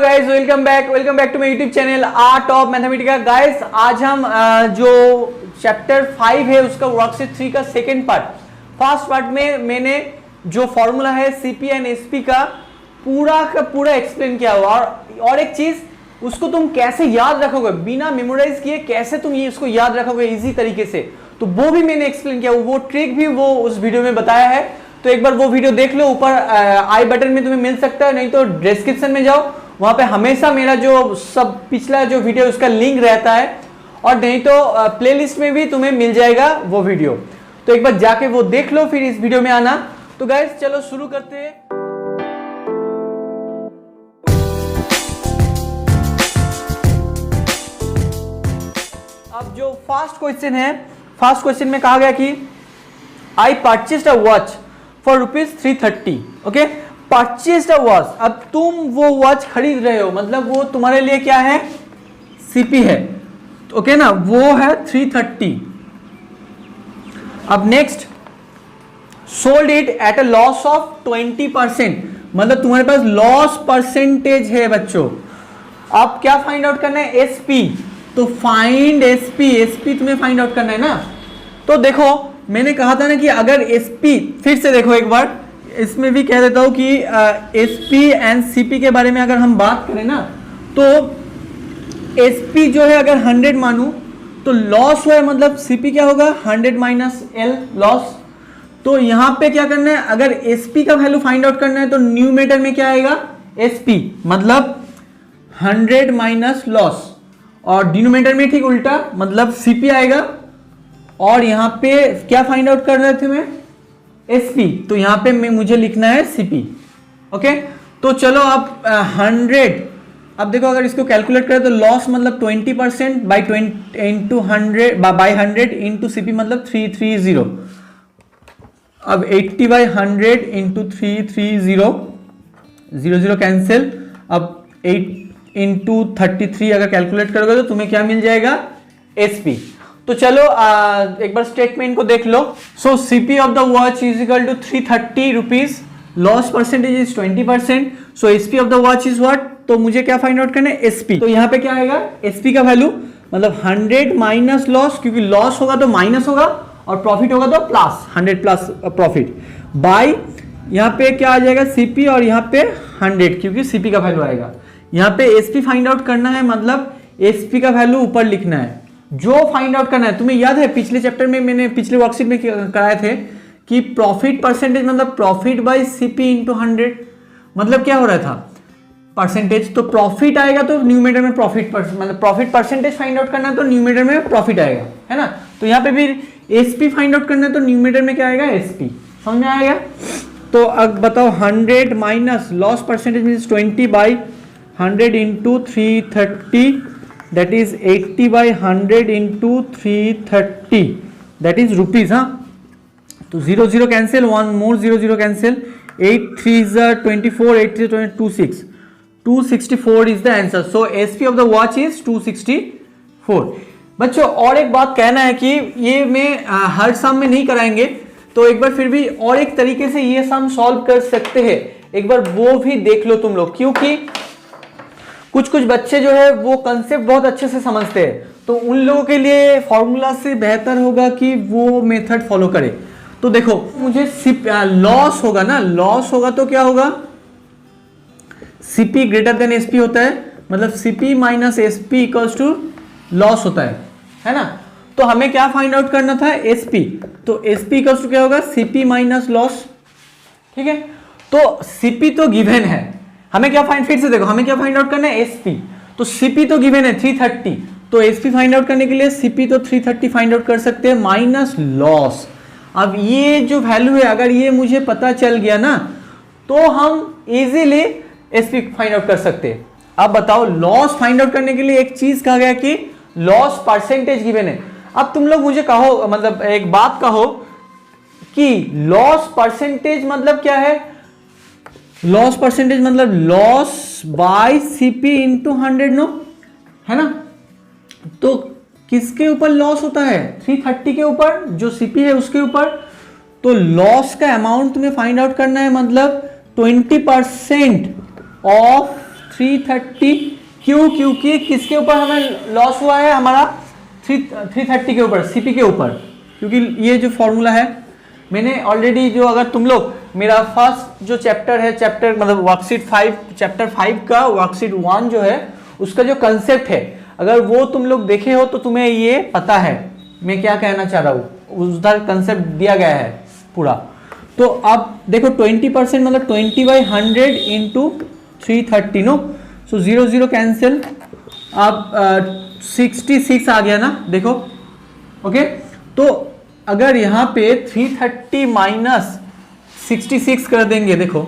Guys, welcome back to my YouTube channel Art of Mathematica. Guys आज हम जो chapter 5 है उसका वर्कशीट 3 का सेकंड पार्ट, फर्स्ट पार्ट में मैंने जो फॉर्मूला है सीपी एंड एसपी का पूरा एक्सप्लेन किया हुआ। और एक चीज, उसको तुम कैसे याद रखोगे बिना मेमोराइज किए, कैसे तुम ये इसको याद रखोगे इजी तरीके से, तो वो भी मैंने एक्सप्लेन किया, वो ट्रिक भी वो उस वीडियो में बताया है। तो एक बार वो वीडियो देख लो, ऊपर आई बटन में तुम्हें मिल सकता है, नहीं तो डिस्क्रिप्शन में जाओ, वहां पे हमेशा मेरा जो सब पिछला जो वीडियो उसका लिंक रहता है, और नहीं तो प्लेलिस्ट में भी तुम्हें मिल जाएगा वो वीडियो। तो एक बार जाके वो देख लो, फिर इस वीडियो में आना। तो गाइस चलो शुरू करते हैं। अब जो फर्स्ट क्वेश्चन है, फर्स्ट क्वेश्चन में कहा गया कि I purchased a watch for ₹330। Okay, purchased a watch. अब तुम वो वॉच खरीद रहे हो, मतलब वो तुम्हारे लिए क्या है, सीपी है, ओके ना, वो है 330। अब next, sold it at a loss of 20%, मतलब तुम्हारे पास लॉस परसेंटेज है बच्चों। अब क्या फाइंड आउट करना है, एसपी। तो फाइंड एसपी, एसपी तुम्हें फाइंड आउट करना है ना। तो देखो मैंने कहा था ना कि अगर एसपी, फिर से देखो एक बार, इसमें भी कह देता हूं कि एसपी एंड सीपी के बारे में अगर हम बात करें ना, तो एसपी जो है अगर 100 मानूं तो लॉस हुआ है, मतलब सीपी क्या होगा, 100 माइनस एल लॉस। तो यहां पे क्या करना है, अगर एसपी का वैल्यू फाइंड आउट करना है तो न्यूमेरेटर में क्या आएगा, एसपी, मतलब 100 माइनस लॉस, और डिनोमिनेटर में ठीक उल्टा, मतलब सीपी आएगा। और यहां पे क्या फाइंड आउट कर रहे थे मैं, एसपी, तो यहां पे मुझे लिखना है सीपी। ओके, तो चलो अब 100, अब देखो अगर इसको कैलकुलेट करें तो लॉस मतलब 20% by 20 into 100 by 100 into CP मतलब 330। अब 80 बाई 100 इंटू 330, 0 कैंसिल। अब 8 इंटू 33 अगर कैलकुलेट करोगे तो तुम्हें क्या मिल जाएगा, एसपी। तो चलो एक बार स्टेटमेंट को देख लो। So CP of the watch is equal to 330 rupees, loss percentage is 20%, so SP of the watch is what, तो मुझे क्या फाइंड आउट करना है, एसपी। तो यहाँ पे क्या आएगा, एसपी का वैल्यू मतलब 100 माइनस लॉस, क्योंकि लॉस होगा तो माइनस होगा और प्रॉफिट होगा तो प्लस, 100 प्लस प्रॉफिट, बाई यहाँ पे क्या आ जाएगा, सीपी, और यहाँ पे 100 क्योंकि सीपी का वैल्यू आएगा। यहाँ पे एसपी फाइंड आउट करना है, मतलब एसपी का वैल्यू ऊपर लिखना है। जो फाइंड आउट करना है, तुम्हें याद है पिछले चैप्टर में मैंने पिछले वर्कशीट में कराए थे कि प्रॉफिट परसेंटेज मतलब प्रॉफिट बाय सीपी इंटू 100, मतलब क्या हो रहा था, परसेंटेज। तो प्रॉफिट आएगा तो न्यूमेरेटर में प्रॉफिट, मतलब प्रॉफिट परसेंटेज फाइंड आउट करना है तो न्यूमेरेटर में प्रॉफिट आएगा, है ना। तो यहाँ पे फिर एसपी फाइंड आउट करना है तो न्यूमेरेटर में क्या आएगा, एसपी। समझ में आएगा। तो अब बताओ 100 minus loss percentage means 20 by 100 into 330, that is 80 by 100 into 330, that is rupees। हाँ, तो 0 cancel, 1 more 0 cancel, 8 3s are 24, 8 3 26, 264 is the answer। so SP of the watch is 264। बच्चों और एक बात कहना है कि ये मैं हर सम में नहीं कराएंगे, तो एक बार फिर भी और एक तरीके से ये सम सॉल्व कर सकते हैं, एक बार वो भी देख लो तुम लोग, क्योंकि कुछ बच्चे जो है वो कंसेप्ट बहुत अच्छे से समझते हैं, तो उन लोगों के लिए फॉर्मूला से बेहतर होगा कि वो मेथड फॉलो करे। तो देखो मुझे लॉस होगा ना, लॉस होगा तो क्या होगा, सीपी ग्रेटर देन एसपी होता है, मतलब CP minus SP equals to loss होता है ना। तो हमें क्या फाइंड आउट करना था, एसपी। तो एसपी इक्वल्स टू क्या होगा, सीपी माइनस लॉस। ठीक है, तो सीपी तो गिवन है, हमें क्या फाइंड, फिर से देखो हमें क्या फाइंड आउट करना है, एसपी। तो सीपी तो गिवन है 330, तो एसपी फाइंड आउट करने के लिए सीपी तो 330 फाइंड आउट कर सकते हैं माइनस लॉस। अब ये जो वैल्यू है अगर ये मुझे पता चल गया ना, तो हम इजीली एसपी फाइंड आउट कर सकते हैं। अब बताओ लॉस फाइंड आउट करने के लिए एक चीज कहा गया कि लॉस परसेंटेज गिवन है। अब तुम लोग मुझे कहो, मतलब एक बात कहो कि लॉस परसेंटेज मतलब क्या है, लॉस परसेंटेज मतलब loss by CP into 100, no, है ना। तो किसके ऊपर लॉस होता है, 330 के ऊपर, जो सीपी है उसके ऊपर। तो लॉस का अमाउंट तुम्हें फाइंड आउट करना है, मतलब 20% ऑफ 330। क्यों? क्योंकि किसके ऊपर हमें लॉस हुआ है? हमारा 330 के ऊपर, सीपी के ऊपर। क्योंकि ये जो फॉर्मूला है मैंने ऑलरेडी, जो अगर तुम लोग मेरा फर्स्ट जो चैप्टर है, चैप्टर मतलब वर्कशीट 5, चैप्टर 5 का वर्कशीट 1 जो है, उसका जो कंसेप्ट है, अगर वो तुम लोग देखे हो तो तुम्हें ये पता है मैं क्या कहना चाह रहा हूँ, उधर कंसेप्ट दिया गया है पूरा। तो अब देखो 20% मतलब 20/100 इंटू 330 नो, सो 0 0 कैंसिल, अब 66 आ गया ना, देखो। ओके, तो अगर यहाँ पे 330 माइनस 66 कर देंगे, देखो,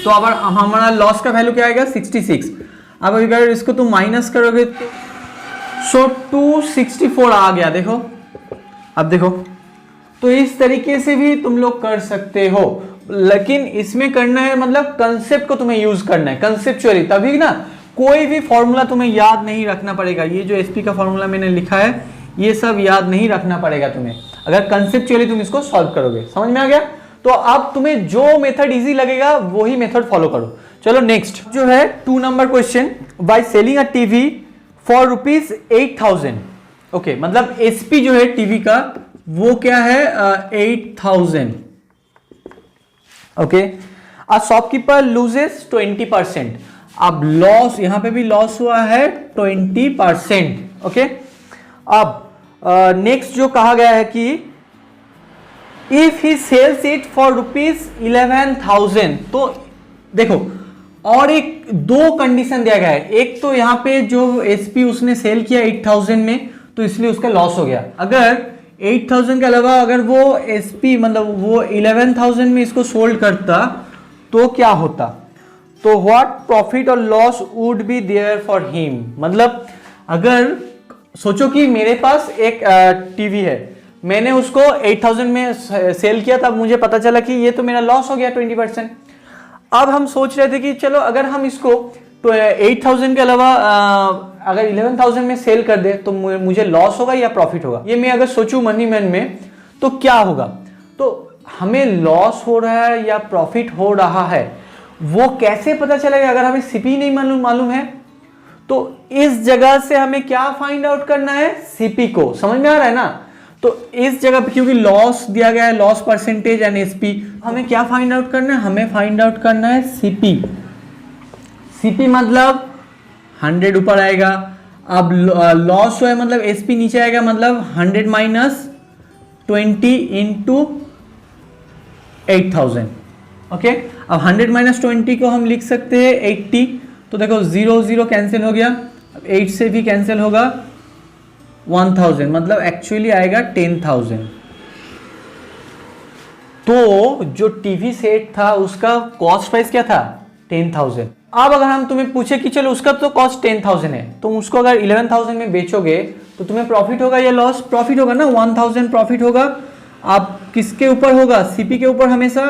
तो अब हमारा लॉस का वैल्यू क्या आएगा? 66। अब अगर इसको तुम माइनस करोगे तो सो 264 आ गया, देखो। अब देखो, तो इस तरीके से भी तुम लोग कर सकते हो, लेकिन इसमें करना है मतलब कंसेप्ट को तुम्हें यूज करना है कंसेप्चुअली, तभी ना कोई भी फॉर्मूला तुम्हें याद नहीं रखना पड़ेगा। ये जो एसपी का फॉर्मूला मैंने लिखा है, ये सब याद नहीं रखना पड़ेगा तुम्हें, अगर कंसेप्चुअली तुम इसको सॉल्व करोगे। समझ में आ गया? तो अब तुम्हें जो मेथड इजी लगेगा वही मेथड फॉलो करो। चलो नेक्स्ट जो है 2 number question, by selling a TV for ₹8,000। Okay, मतलब एसपी जो है टीवी का वो क्या है? 8,000। Okay, a shopkeeper loses 20%। अब लॉस, यहां पे भी लॉस हुआ है 20%। ओके, अब नेक्स्ट जो कहा गया है कि if he sells it for ₹11,000, तो देखो और एक 2 कंडीशन दिया गया है। एक तो यहाँ पे जो एसपी उसने सेल किया 8,000 में, तो इसलिए उसका लॉस हो गया। अगर 8,000 के अलावा अगर वो एसपी मतलब वो 11,000 में इसको सोल्ड करता तो क्या होता? तो व्हाट प्रॉफिट और loss would be there for him. मतलब अगर सोचो कि मेरे पास एक टीवी है, मैंने उसको 8,000 में सेल किया, तब मुझे पता चला कि ये तो मेरा लॉस हो गया 20%। अब हम सोच रहे थे कि चलो अगर हम इसको तो 8,000 के अलावा अगर 11,000 में सेल कर दे तो मुझे लॉस होगा या प्रॉफिट होगा। ये मैं अगर सोचूं मनी मैन में तो क्या होगा? तो हमें लॉस हो रहा है या प्रॉफिट हो रहा है वो कैसे पता चलेगा अगर हमें सीपी नहीं मालूम है? तो इस जगह से हमें क्या फाइंड आउट करना है? सीपी को। समझ में आ रहा है ना? तो इस जगह पे क्योंकि लॉस दिया गया है, लॉस परसेंटेज एंड एसपी, हमें क्या फाइंड आउट करना है? हमें फाइंड आउट करना है सीपी। सीपी मतलब 100 ऊपर आएगा, अब लॉस हुआ है मतलब एसपी नीचे आएगा, मतलब 100 माइनस 20 इंटू 8,000। ओके, अब 100 माइनस 20 को हम लिख सकते हैं 80। तो देखो 0 0 कैंसिल हो गया, अब 8 से भी कैंसिल होगा, 1000 मतलब एक्चुअली आएगा 10,000। तो जो टीवी सेट था उसका कॉस्ट प्राइस क्या था? 10,000। अब अगर हम तुम्हें पूछे कि चलो उसका तो कॉस्ट 10,000 है, तुम उसको अगर 11,000 में बेचोगे तो तुम्हें प्रॉफिट होगा या लॉस? प्रॉफिट होगा ना, 1000 प्रॉफिट होगा। आप किसके ऊपर होगा? सीपी के ऊपर हमेशा।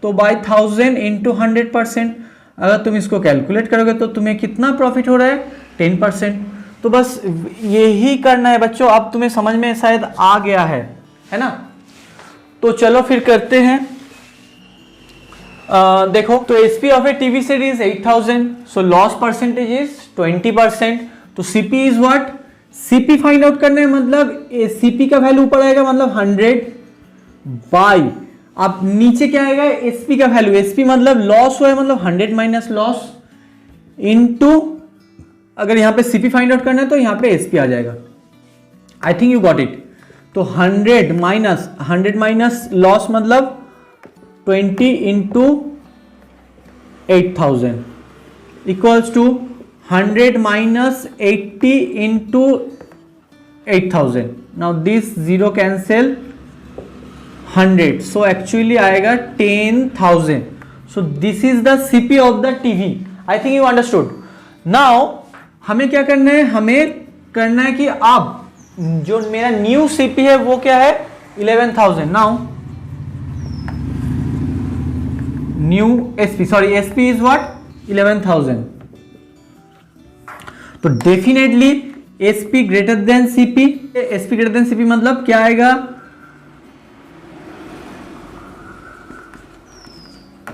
तो बाय 1000 इंटू 100%, अगर तुम इसको कैलकुलेट करोगे तो तुम्हें कितना प्रॉफिट हो रहा है? 10%। तो बस यही करना है बच्चों। अब तुम्हें समझ में शायद आ गया है ना? तो चलो फिर करते हैं। देखो, तो SP of A TV set is 8,000, so loss percentage is 20%। तो CP is what? CP find out करना है, मतलब सीपी का वैल्यू ऊपर आएगा मतलब 100 बाई, अब नीचे क्या आएगा? एसपी का वैल्यू। एसपी मतलब लॉस हुआ है मतलब 100 माइनस लॉस इनटू, अगर यहां पे सीपी फाइंड आउट करना है तो यहां पे एसपी आ जाएगा। I think you got it. तो 100 माइनस लॉस मतलब 20 into 8,000 equals to 100 minus 80 into 8,000। Now this 0 cancel, 100, so actually आएगा 10,000। So this is the CP of the TV. I think you understood. Now हमें क्या करना है? हमें करना है कि अब जो मेरा न्यू सीपी है वो क्या है? 11,000। Now new SP, sorry SP is what? 11,000। तो definitely SP greater than CP. SP greater than CP मतलब क्या आएगा?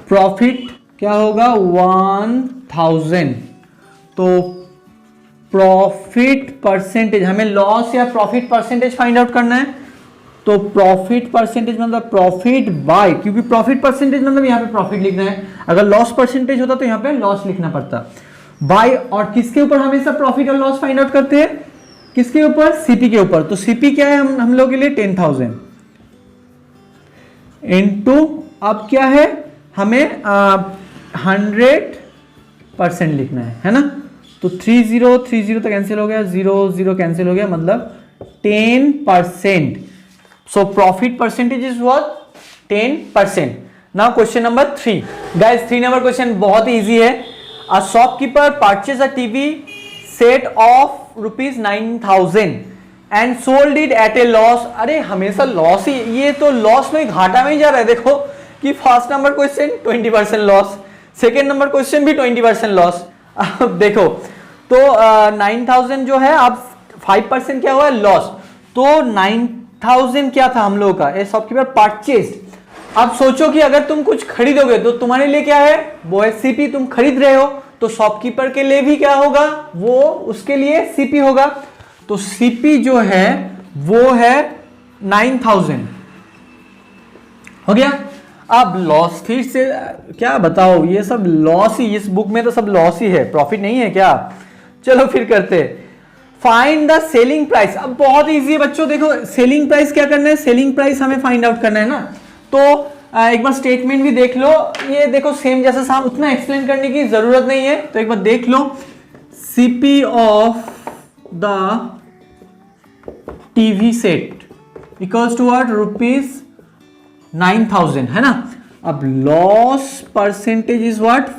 प्रॉफिट क्या होगा 1000। तो प्रॉफिट परसेंटेज, हमें लॉस या प्रॉफिट परसेंटेज फाइंड आउट करना है। तो प्रॉफिट परसेंटेज मतलब प्रॉफिट बाय, क्योंकि प्रॉफिट परसेंटेज मतलब यहाँ पे प्रॉफिट लिखना है, अगर लॉस परसेंटेज होता तो यहाँ पे लॉस लिखना पड़ता। बाय, और किसके ऊपर हमेशा प्रॉफिट और लॉस फाइंड आउट करते हैं, किसके ऊपर, सीपी के ऊपर। तो सीपी क्या है हम लोग के लिए 10,000 इनटू, अब क्या है हमें 100% लिखना है ना। तो 30 तो कैंसिल हो गया, 0 कैंसिल हो गया, मतलब 10%। So profit percentage is what 10%। Now question number 3 guys, 3 number question बहुत ही इजी है। A shopkeeper purchase a TV set of ₹9,000 and sold it at a loss. अरे हमेशा लॉस ही, ये तो लॉस में घाटा में ही जा रहा है। देखो कि first number question 20% loss, second number question भी 20% लॉस। अब देखो तो 9,000 जो है, अब 5% क्या हुआ है लॉस। तो 9,000 क्या था हम लोगों का, ए शॉपकीपर परचेज। अब सोचो कि अगर तुम कुछ खरीदोगे तो तुम्हारे लिए क्या है, वो है सीपी। तुम खरीद रहे हो तो शॉपकीपर के लिए भी क्या होगा, वो उसके लिए सीपी होगा। तो सीपी जो है वो है 9,000 हो गया। अब लॉस, फिर से क्या बताओ, ये सब लॉस ही, इस बुक में तो सब लॉस ही है, प्रॉफिट नहीं है क्या। चलो फिर करते, फाइंड द सेलिंग प्राइस। अब बहुत इजी है बच्चों, देखो सेलिंग प्राइस क्या करना है, सेलिंग प्राइस हमें फाइंड आउट करना है ना। तो एक बार स्टेटमेंट भी देख लो, ये देखो सेम जैसा साम, उतना एक्सप्लेन करने की जरूरत नहीं है। तो एक बार देख लो, CP of the TV set equals to what, ₹9,000 है ना। अब loss percentage is what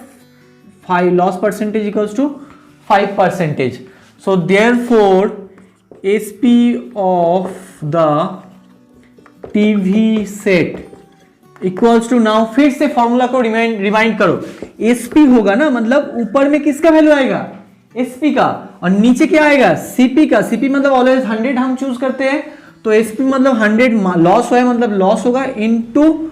5, loss percentage equals to 5%। So therefore SP of the TV set equals to, now फिर से फॉर्मूला को रिमाइंड करो। एसपी होगा ना, मतलब ऊपर में किसका वैल्यू आएगा, एसपी का, और नीचे क्या आएगा, सीपी का। सीपी मतलब ऑलवेज 100 हम चूज करते हैं, तो एसपी मतलब 100, लॉस है मतलब लॉस होगा इनटू,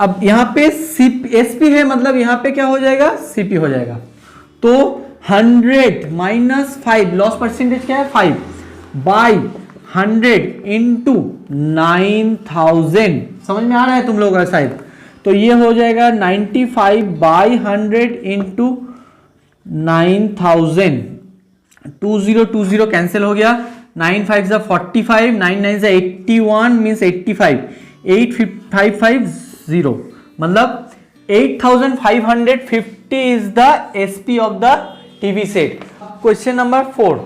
अब यहां पे एसपी है मतलब यहां पे क्या हो जाएगा, सीपी हो जाएगा। तो 100 माइनस 5, लॉस परसेंटेज क्या है 5, बाई 100 इंटू 9,000। समझ में आ रहा है तुम लोगों का शायद। तो ये हो जाएगा 95 बाई 100 इंटू 9,000। 20 कैंसिल हो गया, 9 5 जा 45, 9 9 जा 81 मीन्स 85, 8550 मतलब 8,550 is the SP of the TV set. Question number 4,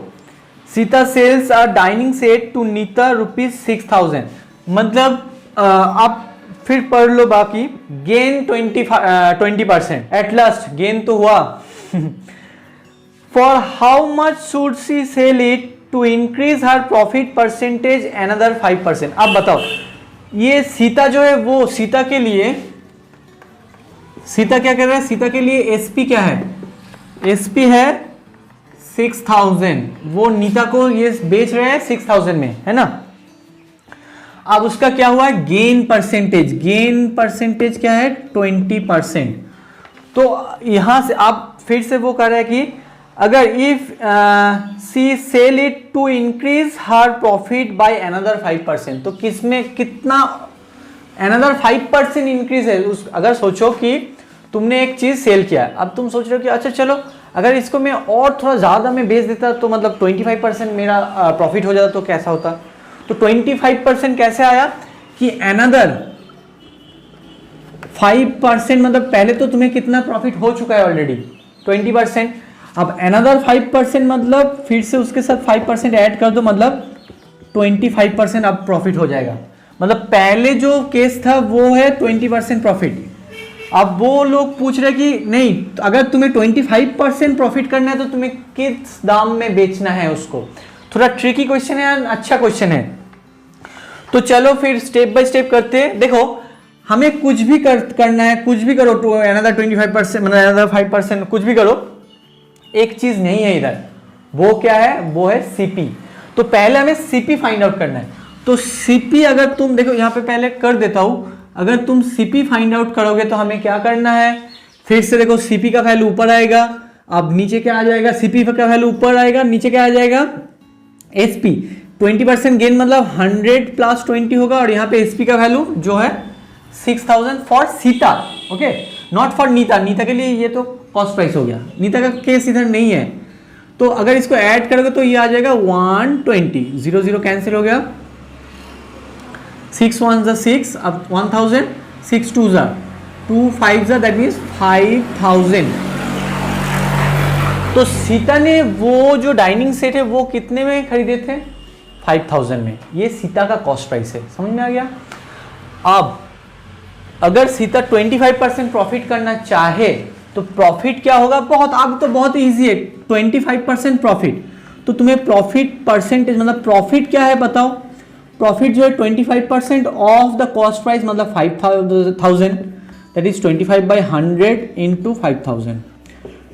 Sita sells a dining set to Nita ₹6,000। मतलब आप फिर पढ़ लो बाकी, गेन 20% एट लास्ट गेन तो हुआ। For how much should she sell it to increase her profit percentage another 5%। अब बताओ, ये सीता जो है वो सीता के लिए, सीता क्या कर रहा है, सीता के लिए एसपी क्या है, एसपी है 6,000, वो नीता को ये बेच रहे हैं 6,000 में, है ना। अब उसका क्या हुआ है, गेन परसेंटेज, गेन परसेंटेज क्या है 20%। तो यहां से आप फिर से वो कर रहे हैं कि अगर if she sell it to increase her profit by another 5%, तो किसमें कितना अनदर 5% इंक्रीज है। उस अगर सोचो कि तुमने एक चीज सेल किया, अब तुम सोच रहे हो कि अच्छा चलो अगर इसको मैं और थोड़ा ज्यादा में बेच देता तो मतलब 25% मेरा प्रॉफिट हो जाता तो कैसा होता। तो 25% कैसे आया कि अनदर 5%, मतलब पहले तो तुम्हें कितना प्रॉफिट हो चुका है ऑलरेडी 20%, अब अनदर 5% मतलब फिर से उसके साथ 5% ऐड कर दो, मतलब 25% अब प्रॉफिट हो जाएगा। मतलब पहले जो केस था वो है 20% प्रॉफिट। अब वो लोग पूछ रहे कि नहीं, अगर तुम्हें 25% प्रॉफिट करना है तो तुम्हें किस दाम में बेचना है उसको। थोड़ा ट्रिकी क्वेश्चन है, अच्छा क्वेश्चन है। तो चलो फिर स्टेप बाय स्टेप करते हैं। देखो हमें कुछ भी करना है, कुछ भी करो, तो अनदर 25% मतलब अनदर 5% कुछ भी करो, एक चीज नहीं है इधर, वो क्या है, वो है सीपी। तो पहले हमें सीपी फाइंड आउट करना है। तो सीपी अगर तुम देखो यहाँ पे पहले कर देता हूं, अगर तुम सीपी फाइंड आउट करोगे तो हमें क्या करना है फिर से देखो सीपी का वैल्यू ऊपर आएगा, अब नीचे क्या आ जाएगा, सीपी का वैल्यू ऊपर आएगा, नीचे क्या आ जाएगा, एसपी। 20% गेन मतलब 100 प्लस 20 होगा, और यहाँ पे एसपी का वैल्यू जो है 6000 for Sita, okay, not for Nita. Nita के लिए ये तो कॉस्ट प्राइस हो गया, नीता का केस इधर नहीं है। तो अगर इसको ऐड करोगे तो ये आ जाएगा 120, 0 0 कैंसिल हो गया, 6 1 6, अब 1000, 6 2 2 5 दैट मीन्स 5000। तो सीता ने वो जो डाइनिंग सेट है वो कितने में खरीदे थे, 5000 में। ये सीता का कॉस्ट प्राइस है, समझ में आ गया। अब अगर सीता 25% प्रॉफिट करना चाहे तो प्रॉफिट क्या होगा, बहुत अब तो बहुत इजी है, 25% प्रॉफिट। तो तुम्हें प्रॉफिट परसेंटेज मतलब प्रॉफिट क्या है बताओ, प्रॉफिट जो है 25% ऑफ द कॉस्ट प्राइस मतलब 5000, दैट इज 25/100 इंटू 5000।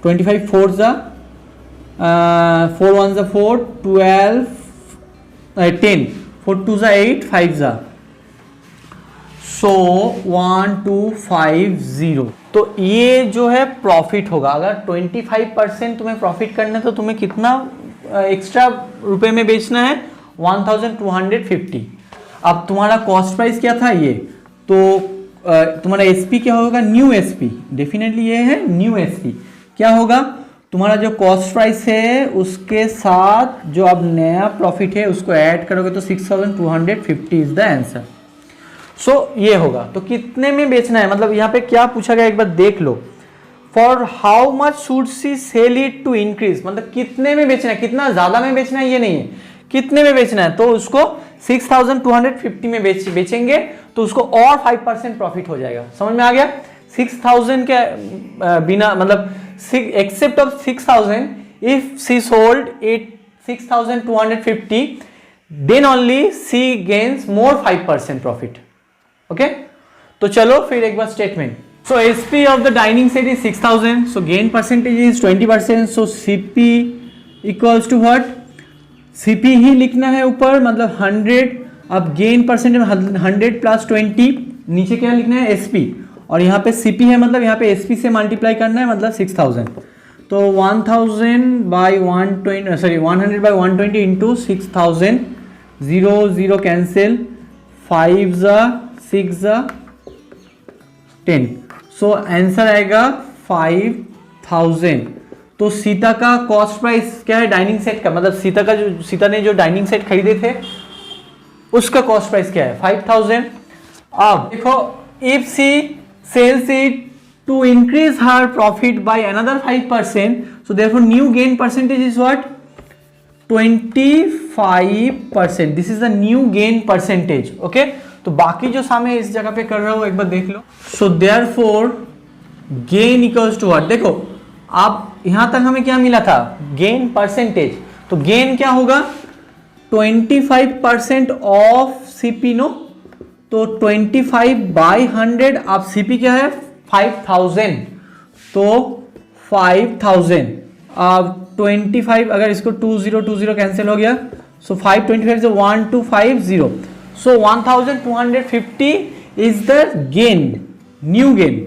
25 4 4 1 4, 12 10, 4 2 8, 5 सो 1250। तो ये जो है प्रॉफिट होगा। अगर 25% तुम्हें प्रॉफिट करना है तो तुम्हें कितना एक्स्ट्रा रुपए में बेचना है, 1250। अब तुम्हारा कॉस्ट प्राइस क्या था ये, तो तुम्हारा एसपी क्या होगा, न्यू एसपी, डेफिनेटली ये है न्यू एसपी। क्या होगा, तुम्हारा जो कॉस्ट प्राइस है उसके साथ जो अब नया प्रॉफिट है उसको ऐड करोगे तो 6250 इज द आंसर। सो ये होगा। तो कितने में बेचना है, मतलब यहाँ पे क्या पूछा गया एक बार देख लो, for how much should she sell it to increase, मतलब कितने में बेचना है, कितना ज्यादा में बेचना है ये नहीं है, कितने में बेचना है। तो उसको 6250 में बेचेंगे तो उसको और 5% प्रॉफिट हो जाएगा, समझ में आ गया। 6000 के बिना मतलब except of 6000, if she sold it 6250 then only she gains more 5% profit, okay. तो चलो फिर एक बार statement. So SP of the dining set is 6000, so gain percentage is 20%, so CP equals to what, CP ही लिखना है ऊपर मतलब 100, अब गेन परसेंटेज 100 प्लस 20, नीचे क्या लिखना है एसपी, और यहाँ पे सीपी है मतलब यहाँ पे एसपी से मल्टीप्लाई करना है मतलब 6000। तो 100/120 इंटू 6000, 0 0 कैंसिल, 5 6 10, सो आंसर आएगा 5000। तो सीता का कॉस्ट प्राइस क्या है डाइनिंग सेट का, मतलब सीता ने जो डाइनिंग सेट खरीदे थे उसका कॉस्ट प्राइस क्या है, 5000। अब देखो if she sells it to increase her profit by another 5%, so therefore new gain percentage is what, 25%, this is the new gain percentage, okay। तो बाकी जो सामने इस जगह पे कर रहा हूं एक बार देख लो। so therefore gain equals to what, देखो अब यहां तक हमें क्या मिला था, गेन परसेंटेज, तो गेन क्या होगा 25% ऑफ सीपी नो, तो 25/100, अब सीपी क्या है 5000, तो 5000, अब 25 अगर इसको 20 कैंसिल हो गया, सो 525 से 1250, so 1250 is the gain, new gain.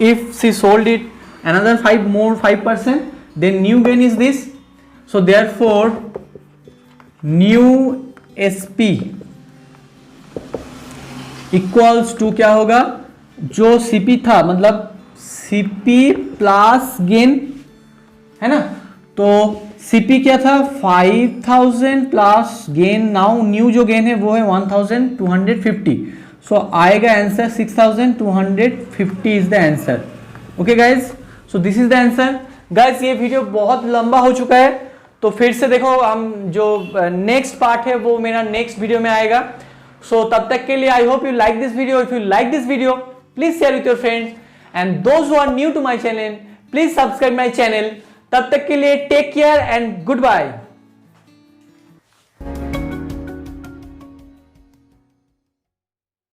If she sold it another 5% then new gain is this, so therefore new SP equals to क्या होगा, जो सीपी था मतलब सीपी प्लस गेन है ना, तो सीपी क्या था 5000 प्लस गेन, नाउ न्यू जो गेन है वो है 1250, सो आएगा answer 6250 is the answer, okay guys. So this is the answer guys. ये वीडियो बहुत लंबा हो चुका है, तो फिर से देखो हम जो नेक्स्ट पार्ट है वो मेरा नेक्स्ट वीडियो में आएगा। सो तब तक के लिए I hope you like this video. If you like this video please share with your friends and those who are new to my channel please subscribe my channel. तब तक के लिए take care and good bye.